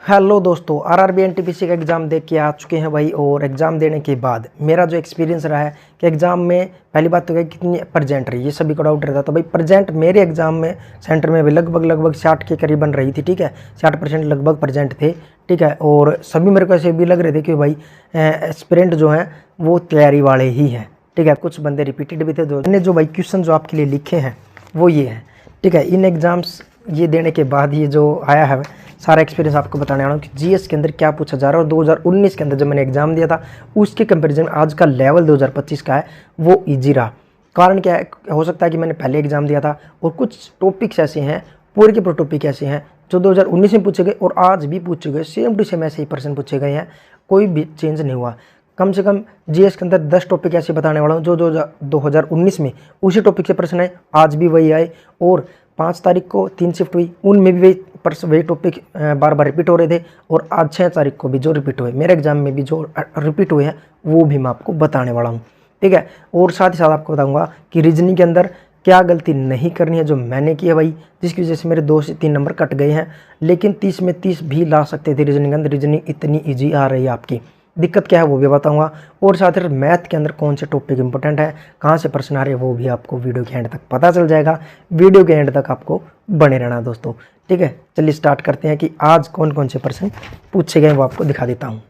Hello दोस्तों, RRB NTPC का exam दे के आ चुके हैं भाई। और एग्ज़ाम देने के बाद मेरा जो एक्सपीरियंस रहा है कि एग्ज़ाम में पहली बात तो है कितनी प्रेजेंट रही, ये सभी को डाउट रहता। तो भाई प्रेजेंट मेरे एग्ज़ाम में सेंटर में भी लगभग 60 के करीबन रही थी। ठीक है, 60% लगभग प्रेजेंट थे। ठीक है, और सभी मेरे को ऐसे भी लग रहे थे कि भाई एस्पिरेंट जो हैं वो तैयारी वाले ही हैं। ठीक है, कुछ बंदे रिपीटेड भी थे। मैंने जो भाई क्वेश्चन जो आपके लिए लिखे हैं वो ये हैं। ठीक है, इन एग्ज़ाम्स ये देने के बाद ये जो आया है सारा एक्सपीरियंस आपको बताने वाला हूँ कि जीएस के अंदर क्या पूछा जा रहा है। और 2019 के अंदर जब मैंने एग्जाम दिया था उसके कंपैरिजन में आज का लेवल 2025 का है वो इजी रहा। कारण क्या है, हो सकता है कि मैंने पहले एग्जाम दिया था और कुछ टॉपिक्स ऐसे हैं, पूरे के पूरे टॉपिक ऐसे हैं जो 2019 में पूछे गए और आज भी पूछे गए, सेम टू सेम ऐसे ही पर्सन पूछे गए हैं, कोई भी चेंज नहीं हुआ। कम से कम जीएस के अंदर 10 टॉपिक ऐसे बताने वाला हूँ जो 2019 में उसी टॉपिक से प्रश्न आए, आज भी वही आए। और 5 तारीख को 3 शिफ्ट हुई, उनमें भी वही टॉपिक बार बार रिपीट हो रहे थे। और आज 6 तारीख को भी जो रिपीट हुए, मेरे एग्जाम में भी जो रिपीट हुए हैं वो भी मैं आपको बताने वाला हूँ। ठीक है, और साथ ही साथ आपको बताऊंगा कि रीजनिंग के अंदर क्या गलती नहीं करनी है जो मैंने की है भाई, जिसकी वजह से मेरे 2 से 3 नंबर कट गए हैं। लेकिन 30 में 30 भी ला सकते थे रीजनिंग के अंदर। रीजनिंग इतनी ईजी आ रही है, आपकी दिक्कत क्या है वो भी बताऊंगा। और साथ ही मैथ के अंदर कौन से टॉपिक इंपॉर्टेंट है, कहाँ से प्रश्न आ रहे हैं वो भी आपको वीडियो के एंड तक पता चल जाएगा। वीडियो के एंड तक आपको बने रहना दोस्तों। ठीक है, चलिए स्टार्ट करते हैं कि आज कौन कौन से प्रश्न पूछे गए वो आपको दिखा देता हूँ।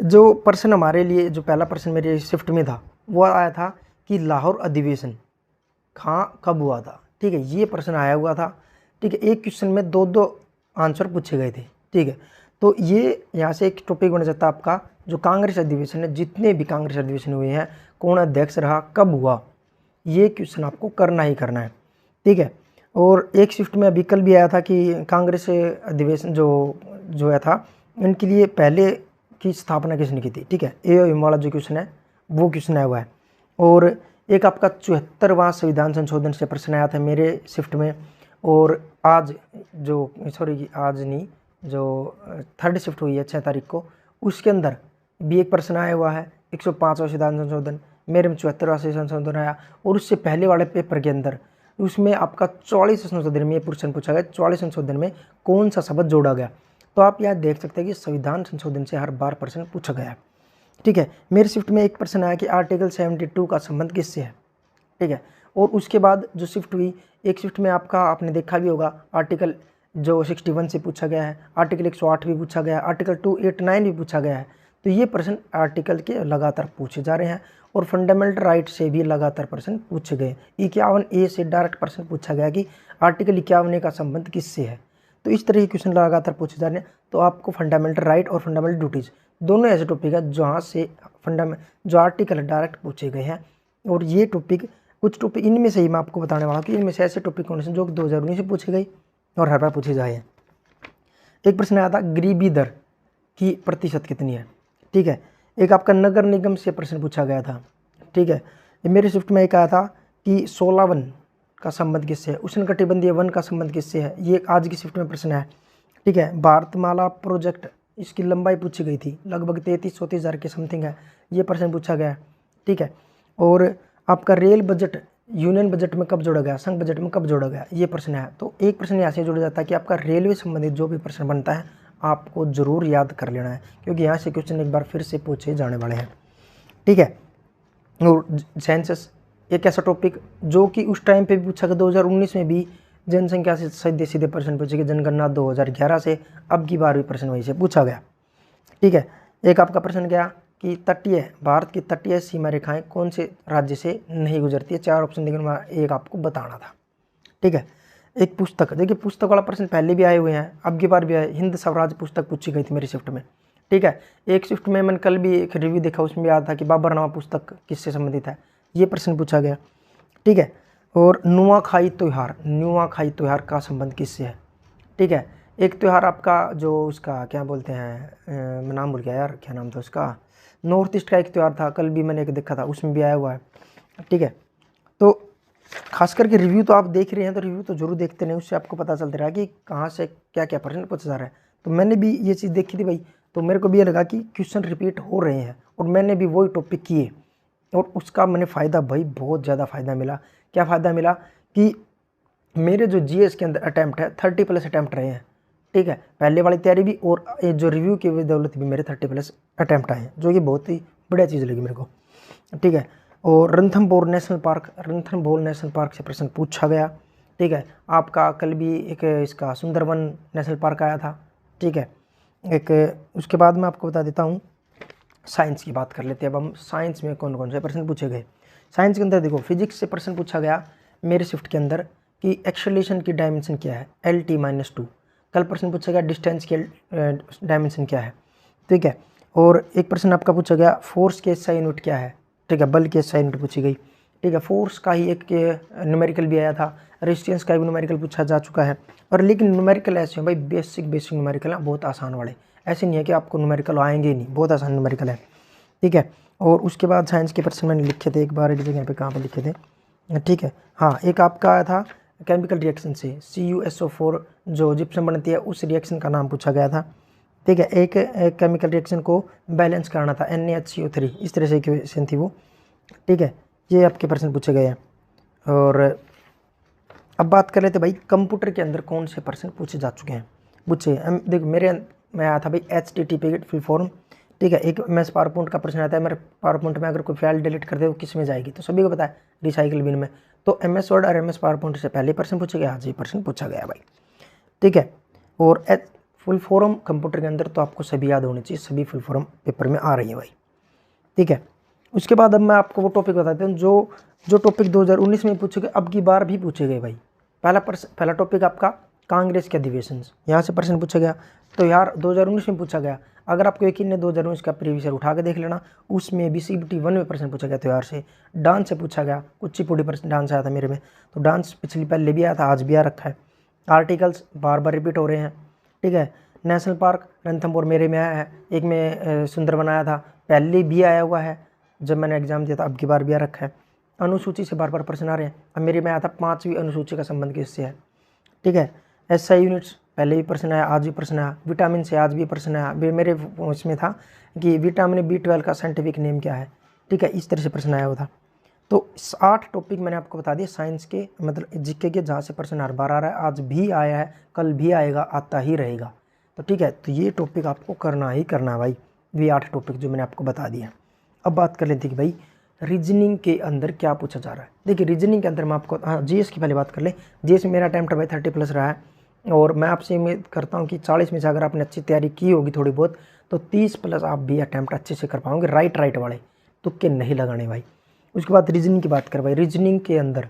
जो प्रश्न हमारे लिए, जो पहला प्रश्न मेरे शिफ्ट में था वो आया था कि लाहौर अधिवेशन कहाँ कब हुआ था। ठीक है, ये प्रश्न आया हुआ था। ठीक है, एक क्वेश्चन में 2 आंसर पूछे गए थे। ठीक है, तो ये यहाँ से एक टॉपिक बन जाता है आपका, जो कांग्रेस अधिवेशन है, जितने भी कांग्रेस अधिवेशन हुए हैं, कौन अध्यक्ष रहा, कब हुआ, ये क्वेश्चन आपको करना ही करना है। ठीक है, और एक शिफ्ट में अभी कल भी आया था कि कांग्रेस अधिवेशन जो है था, इनके लिए पहले की स्थापना किसने की थी। ठीक है, ये वाला जो क्वेश्चन है वो क्वेश्चन आया हुआ है। और एक आपका 74वां संविधान संशोधन से प्रश्न आया था मेरे शिफ्ट में। और आज जो आज नहीं, जो 3rd शिफ्ट हुई है 6 तारीख को, उसके अंदर भी एक प्रश्न आया हुआ है 105वां संविधान संशोधन, मेरे में 74वां संशोधन आया। और उससे पहले वाले पेपर के अंदर उसमें आपका 44 संशोधन में ये प्रश्न पूछा गया, 44 संशोधन में कौन सा शब्द जोड़ा गया। तो आप यहाँ देख सकते हैं कि संविधान संशोधन से हर बार प्रश्न पूछा गया है। ठीक है, मेरे शिफ्ट में एक प्रश्न आया कि आर्टिकल 72 का संबंध किससे है। ठीक है, और उसके बाद जो शिफ्ट हुई, एक शिफ्ट में आपका आपने देखा भी होगा आर्टिकल जो 61 से पूछा गया है, आर्टिकल 108 भी पूछा गया है, आर्टिकल 289 भी पूछा गया है। तो ये प्रश्न आर्टिकल के लगातार पूछे जा रहे हैं। और फंडामेंटल राइट से भी लगातार प्रश्न पूछे गए। 51A से डायरेक्ट प्रश्न पूछा गया कि आर्टिकल 51A का संबंध किससे है। तो इस तरह के क्वेश्चन लगातार पूछे जा रहे हैं। तो आपको फंडामेंटल राइट और फंडामेंटल ड्यूटीज़ दोनों ऐसे टॉपिक है जहाँ से जो आर्टिकल डायरेक्ट पूछे गए हैं। और ये टॉपिक, कुछ टॉपिक इनमें से ही मैं आपको बताने वाला हूँ कि इनमें से ऐसे टॉपिक कौन से जो 2019 से पूछे गए और हर बार पूछे जाए हैं। एक प्रश्न आया था गरीबी दर की प्रतिशत कितनी है। ठीक है, एक आपका नगर निगम से प्रश्न पूछा गया था। ठीक है, मेरे शिफ्ट में एक आया था कि 16 वन का संबंध किससे है, उष्णकटिबंधीय वन का संबंध किससे है, ये आज की शिफ्ट में प्रश्न है। ठीक है, भारतमाला प्रोजेक्ट, इसकी लंबाई पूछी गई थी, लगभग 33-34 हज़ार के समथिंग है, ये प्रश्न पूछा गया है। ठीक है, और आपका रेल बजट यूनियन बजट में कब जोड़ा गया, संघ बजट में कब जोड़ा गया, ये प्रश्न है। तो एक प्रश्न यहाँ से जुड़ जाता है कि आपका रेलवे संबंधित जो भी प्रश्न बनता है आपको ज़रूर याद कर लेना है, क्योंकि यहाँ से क्वेश्चन एक बार फिर से पूछे जाने वाले हैं। ठीक है, और सेंसस एक ऐसा टॉपिक जो कि उस टाइम पे भी पूछा गया, 2019 में भी जनसंख्या से सीधे सीधे प्रश्न पूछे गए, जनगणना 2011 से, अब की बार भी प्रश्न वहीं से पूछा गया। ठीक है, एक आपका प्रश्न गया कि भारत की तटीय सीमा रेखाएं कौन से राज्य से नहीं गुजरती है, 4 ऑप्शन देकर एक आपको बताना था। ठीक है, एक पुस्तक, देखिए पुस्तक वाला प्रश्न पहले भी आए हुए हैं, अब की बार भी आए, हिंद स्वराज पुस्तक पूछी गई थी मेरी शिफ्ट में। ठीक है, एक शिफ्ट में मैंने कल भी एक रिव्यू देखा, उसमें भी आया था कि बाबरनामा पुस्तक किससे संबंधित है, ये प्रश्न पूछा गया। ठीक है, और नुआखाई त्यौहार का संबंध किससे है। ठीक है, एक त्यौहार आपका जो उसका क्या बोलते हैं, मैं नाम भूल गया यार, क्या नाम था उसका, नॉर्थ ईस्ट का एक त्यौहार था, कल भी मैंने एक देखा था, उसमें भी आया हुआ है। ठीक है, तो खास करके रिव्यू तो आप देख रहे हैं, तो रिव्यू तो जरूर देखते नहीं, उससे आपको पता चलता रहा कि कहाँ से क्या क्या प्रश्न पूछा जा रहा है। तो मैंने भी ये चीज़ देखी थी भाई, तो मेरे को भी ये लगा कि क्वेश्चन रिपीट हो रहे हैं और मैंने भी वही टॉपिक किए और उसका मैंने फ़ायदा भाई बहुत ज़्यादा फ़ायदा मिला। क्या फ़ायदा मिला कि मेरे जो जीएस के अंदर अटैम्प्ट है 30+ अटैम्प्ट रहे हैं। ठीक है, पहले वाली तैयारी भी और ये जो रिव्यू की बदौलत भी मेरे 30+ अटैम्प्ट आए हैं, जो कि बहुत ही बढ़िया चीज़ लगी मेरे को। ठीक है, और रणथंभौर नेशनल पार्क से प्रश्न पूछा गया। ठीक है, आपका कल भी एक इसका सुंदरवन नेशनल पार्क आया था। ठीक है, एक उसके बाद मैं आपको बता देता हूँ, साइंस की बात कर लेते हैं अब हम। साइंस में कौन कौन से प्रश्न पूछे गए। साइंस के अंदर देखो, फिजिक्स से प्रश्न पूछा गया मेरे शिफ्ट के अंदर कि एक्सेलरेशन की डायमेंशन क्या है, LT-2। कल प्रश्न पूछा गया डिस्टेंस की डायमेंशन क्या है। ठीक है, और एक प्रश्न आपका पूछा गया फोर्स के SI यूनिट क्या है। ठीक है, बल की SI यूनिट पूछी गई। ठीक है, फोर्स का ही एक न्यूमेरिकल भी आया था, रेजिस्टेंस का भी न्यूमेरिकल पूछा जा चुका है। और लेकिन न्यूमेरिकल ऐसे हैं भाई, बेसिक न्यूमेरिकल हैं, बहुत आसान वाले। ऐसे नहीं है कि आपको न्यूमेरिकल आएंगे ही नहीं, बहुत आसान न्यूमेरिकल है। ठीक है, और उसके बाद साइंस के प्रश्न मैंने लिखे थे एक बार, एक जगह पे कहाँ पे लिखे थे। ठीक है, हाँ, एक आपका आया था केमिकल रिएक्शन से CuSO4 जो जिप्सम बनती है, उस रिएक्शन का नाम पूछा गया था। ठीक है, एक केमिकल रिएक्शन को बैलेंस कराना था, NaHCO3, इस तरह से इक्वेशन थी वो। ठीक है, ये आपके प्रश्न पूछे गए हैं। और अब बात कर लेते हैं भाई, कंप्यूटर के अंदर कौन से प्रश्न पूछे जा चुके हैं। देखो मेरे में आया था भाई HTTP फुल फॉर्म। ठीक है, एक MS पावरपॉइंट का प्रश्न आता है, मेरे पावरपॉइंट में अगर कोई फाइल डिलीट कर दे वो किस में जाएगी, तो सभी को पता है रिसाइकिल बिन में। तो MS वर्ड और MS पावरपॉइंट से पहले प्रश्न पूछे गए, आज ये प्रश्न पूछा गया भाई। ठीक है, और फुल फॉर्म कंप्यूटर के अंदर तो आपको सभी याद होनी चाहिए, सभी फुल फॉर्म पेपर में आ रही है भाई। ठीक है, उसके बाद अब मैं आपको वो टॉपिक बताता हूँ जो टॉपिक 2019 में पूछे गए, अब की बार भी पूछे गए भाई। पहला टॉपिक आपका कांग्रेस के अधिवेशन, यहाँ से प्रश्न पूछा गया। तो यार 2019 में पूछा गया, अगर आपको यकीन नहीं 2019 का प्रीवियस ईयर उठा के देख लेना, उसमें भी CBT 1 में प्रश्न पूछा गया त्योहार से। डांस से पूछा गया, कुचिपुड़ी पर डांस आया था मेरे में, तो डांस पिछली पहले भी आया था, आज भी आ रखा है। आर्टिकल्स बार बार रिपीट हो रहे हैं। ठीक है, नेशनल पार्क रणथंभौर मेरे में आया है, एक में सुंदरवन आया था, पहले भी आया हुआ है जब मैंने एग्जाम दिया था, अब की बार भी आ रखा है। अनुसूची से बार बार प्रश्न आ रहे हैं, अब मेरे में आया था 5वीं अनुसूची का संबंध किससे है। ठीक है, SI यूनिट्स पहले भी प्रश्न आया, आज भी प्रश्न आया। विटामिन से आज भी प्रश्न आया, मेरे उसमें था कि विटामिन B12 का साइंटिफिक नेम क्या है। ठीक है, इस तरह से प्रश्न आया हुआ था। तो 8 टॉपिक मैंने आपको बता दिया साइंस के, मतलब GK के, जहाँ से प्रश्न हर बार आ रहा है, आज भी आया है, कल भी आएगा, आता ही रहेगा। तो ठीक है, तो ये टॉपिक आपको करना ही करना है भाई, ये 8 टॉपिक जो मैंने आपको बता दिया। अब बात कर लेते हैं कि भाई रीजनिंग के अंदर क्या पूछा जा रहा है। देखिए रीजनिंग के अंदर मैं आपको, हाँ, GS की पहले बात कर ले। GS में मेरा अटैम्प्ट भाई 30+ रहा है, और मैं आपसे उम्मीद करता हूँ कि 40 में से अगर आपने अच्छी तैयारी की होगी थोड़ी बहुत, तो 30+ आप भी अटैम्प्ट अच्छे से कर पाओगे, राइट वाले, तुक्के नहीं लगाने भाई। उसके बाद रीजनिंग की बात कर भाई, रीजनिंग के अंदर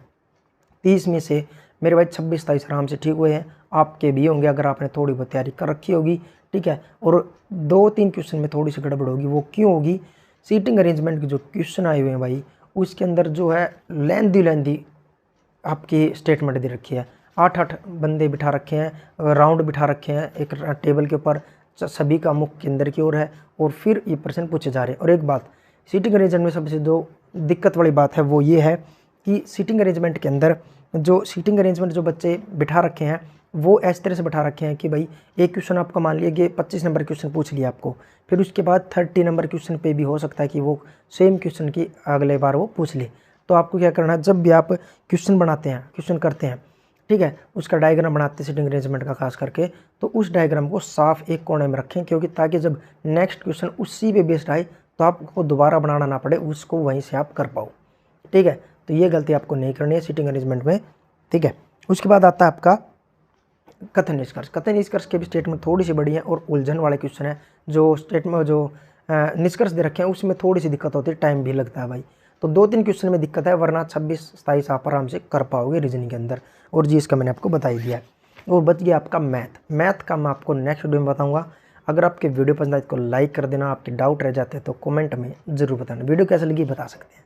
30 में से मेरे भाई 26-27 आराम से ठीक हुए हैं, आपके भी होंगे अगर आपने थोड़ी बहुत तैयारी कर रखी होगी। ठीक है, और 2-3 क्वेश्चन में थोड़ी सी गड़बड़ होगी, वो क्यों होगी, सीटिंग अरेंजमेंट के जो क्वेश्चन आए हुए हैं भाई, उसके अंदर जो है लेंदी आपकी स्टेटमेंट दे रखी है, 8-8 बंदे बिठा रखे हैं, राउंड बिठा रखे हैं एक टेबल के ऊपर, सभी का मुख केंद्र की ओर है, और फिर ये प्रश्न पूछे जा रहे हैं। और एक बात, सीटिंग अरेंजमेंट में सबसे जो दिक्कत वाली बात है वो ये है कि सीटिंग अरेंजमेंट के अंदर जो बच्चे बिठा रखे हैं वो इस तरह से बिठा रखे हैं कि भाई एक क्वेश्चन आपका मान लिया कि 25 नंबर क्वेश्चन पूछ लिया आपको, फिर उसके बाद 30 नंबर क्वेश्चन पे भी हो सकता है कि वो सेम क्वेश्चन की अगले बार वो पूछ ले। तो आपको क्या करना है, जब भी आप क्वेश्चन करते हैं, ठीक है, उसका डायग्राम बनाते हैं सीटिंग अरेंजमेंट का खास करके, तो उस डायग्राम को साफ एक कोने में रखें, क्योंकि ताकि जब नेक्स्ट क्वेश्चन उसी पे बेस्ड आए तो आपको दोबारा बनाना ना पड़े, उसको वहीं से आप कर पाओ। ठीक है, तो ये गलती आपको नहीं करनी है सीटिंग अरेंजमेंट में। ठीक है, उसके बाद आता है आपका कथन निष्कर्ष के भी स्टेटमेंट थोड़ी सी बड़ी है और उलझन वाले क्वेश्चन है। जो स्टेटमेंट जो निष्कर्ष दे रखे हैं उसमें थोड़ी सी दिक्कत होती है, टाइम भी लगता है भाई। तो 2-3 क्वेश्चन में दिक्कत है, वरना 26-27 आप आराम से कर पाओगे रीजनिंग के अंदर। और जी इसका मैंने आपको बता ही दिया। और बच गया आपका मैथ का मैं आपको नेक्स्ट वीडियो में बताऊंगा। अगर आपके वीडियो पसंद आए तो लाइक कर देना, आपके डाउट रह जाते हैं तो कमेंट में ज़रूर बताना। वीडियो कैसे लगी बता सकते हैं।